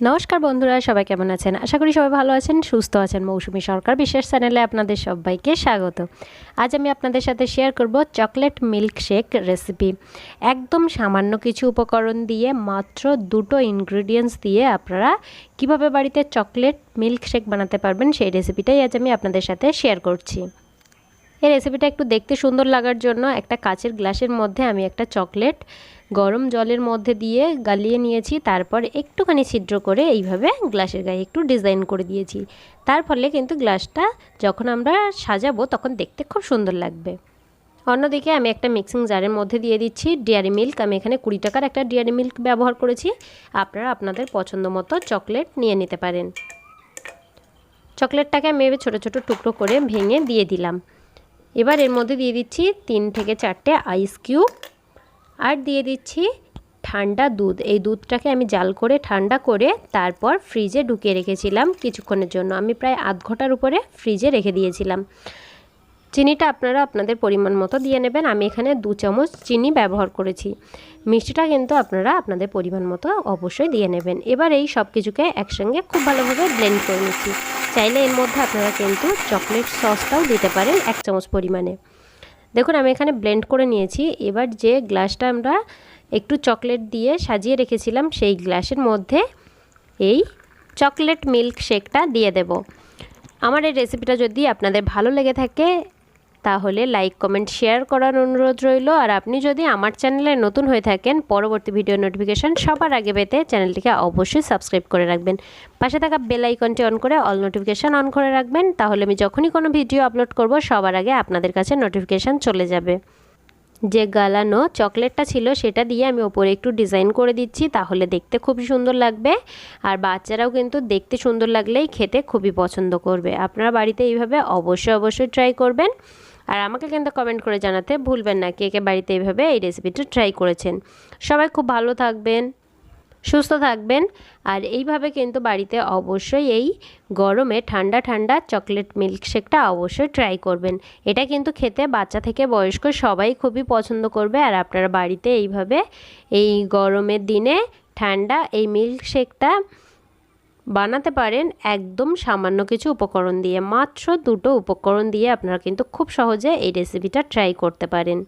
নমস্কার বন্ধুরা, সবাই কেমন আছেন? আশা করি সবাই ভালো আছেন, সুস্থ আছেন। মৌসুমি সরকার বিশেষ চ্যানেলে আপনাদের সবাইকে স্বাগত। আজ আমি আপনাদের সাথে শেয়ার করব চকলেট মিল্কশেক রেসিপি। একদম সামান্য কিছু উপকরণ দিয়ে, মাত্র দুটো ইনগ্রেডিয়েন্টস দিয়ে আপনারা কিভাবে বাড়িতে চকলেট মিল্কশেক বানাতে পারবেন সেই রেসিপিটাই আজ আমি আপনাদের সাথে শেয়ার করছি। এই রেসিপিটা একটু দেখতে সুন্দর লাগার জন্য একটা কাচের গ্লাসের মধ্যে আমি একটা চকলেট গরম জলের মধ্যে দিয়ে গালিয়ে নিয়েছি। তারপর একটুখানি ছিদ্র করে এইভাবে গ্লাসের গায়ে একটু ডিজাইন করে দিয়েছি। তার ফলে কিন্তু গ্লাসটা যখন আমরা সাজাবো তখন দেখতে খুব সুন্দর লাগবে। অন্যদিকে আমি একটা মিক্সিং জারের মধ্যে দিয়ে দিচ্ছি ডেয়ারি মিল্ক। আমি এখানে 20 টাকার একটা ডেয়ারি মিল্ক ব্যবহার করেছি। আপনারা আপনাদের পছন্দ মতো চকলেট নিয়ে নিতে পারেন। চকলেটটাকে আমি ছোটো ছোটো টুকরো করে ভেঙে দিয়ে দিলাম। এবার এর মধ্যে দিয়ে দিচ্ছি 3 থেকে 4টে আইস কিউব, আর দিয়ে দিচ্ছি ঠান্ডা দুধ। এই দুধটাকে আমি জাল করে ঠান্ডা করে তারপর ফ্রিজে ঢুকিয়ে রেখেছিলাম কিছুক্ষণের জন্য। আমি প্রায় আধ ঘন্টার উপরে ফ্রিজে রেখে দিয়েছিলাম। চিনিটা আপনারা আপনাদের পরিমাণ মতো দিয়ে নেবেন। আমি এখানে 2 চামচ চিনি ব্যবহার করেছি। মিষ্টিটা কিন্তু আপনারা আপনাদের পরিমাণ মতো অবশ্যই দিয়ে নেবেন। এবার এই সব কিছুকে একসঙ্গে খুব ভালোভাবে ব্লেন্ড করে নিচ্ছি। চাইলে এর মধ্যে আপনারা কিন্তু চকলেট সসটাও দিতে পারেন 1 চামচ পরিমাণে। দেখুন আমি এখানে ব্লেন্ড করে নিয়েছি। এবার যে গ্লাসটা আমরা একটু চকলেট দিয়ে সাজিয়ে রেখেছিলাম সেই গ্লাসের মধ্যে এই চকলেট মিল্ক শেকটা দিয়ে দেব। আমার এই রেসিপিটা যদি আপনাদের ভালো লেগে থাকে তাহলে লাইক কমেন্ট শেয়ার করার অনুরোধ রইল। আর আপনি যদি আমার চ্যানেলে নতুন হয়ে থাকেন, পরবর্তী ভিডিও নোটিফিকেশান সবার আগে পেতে চ্যানেলটিকে অবশ্যই সাবস্ক্রাইব করে রাখবেন। পাশে থাকা বেল আইকনটি অন করে অল নোটিফিকেশান অন করে রাখবেন। তাহলে আমি যখনই কোনো ভিডিও আপলোড করব সবার আগে আপনাদের কাছে নোটিফিকেশান চলে যাবে। যে গালানো চকলেটটা ছিল সেটা দিয়ে আমি ওপরে একটু ডিজাইন করে দিচ্ছি, তাহলে দেখতে খুবই সুন্দর লাগবে। আর বাচ্চারাও কিন্তু দেখতে সুন্দর লাগলেই খেতে খুবই পছন্দ করবে। আপনারা বাড়িতে এইভাবে অবশ্যই ট্রাই করবেন। আর আমাকে কিন্তু কমেন্ট করে জানাতে ভুলবেন না কে কে বাড়িতে এইভাবে এই রেসিপিটা ট্রাই করেছেন। সবাই খুব ভালো থাকবেন, সুস্থ থাকবেন। আর এইভাবে কিন্তু বাড়িতে অবশ্যই এই গরমে ঠান্ডা ঠান্ডা চকলেট মিল্কশেকটা অবশ্যই ট্রাই করবেন। এটা কিন্তু খেতে বাচ্চা থেকে বয়স্ক সবাই খুবই পছন্দ করবে। আর আপনারা বাড়িতে এইভাবে এই গরমের দিনে ঠান্ডা এই মিল্কশেকটা বানাতে পারেন একদম সামান্য কিছু উপকরণ দিয়ে। মাত্র দুটো উপকরণ দিয়ে আপনারা কিন্তু খুব সহজে এই রেসিপিটা ট্রাই করতে পারেন।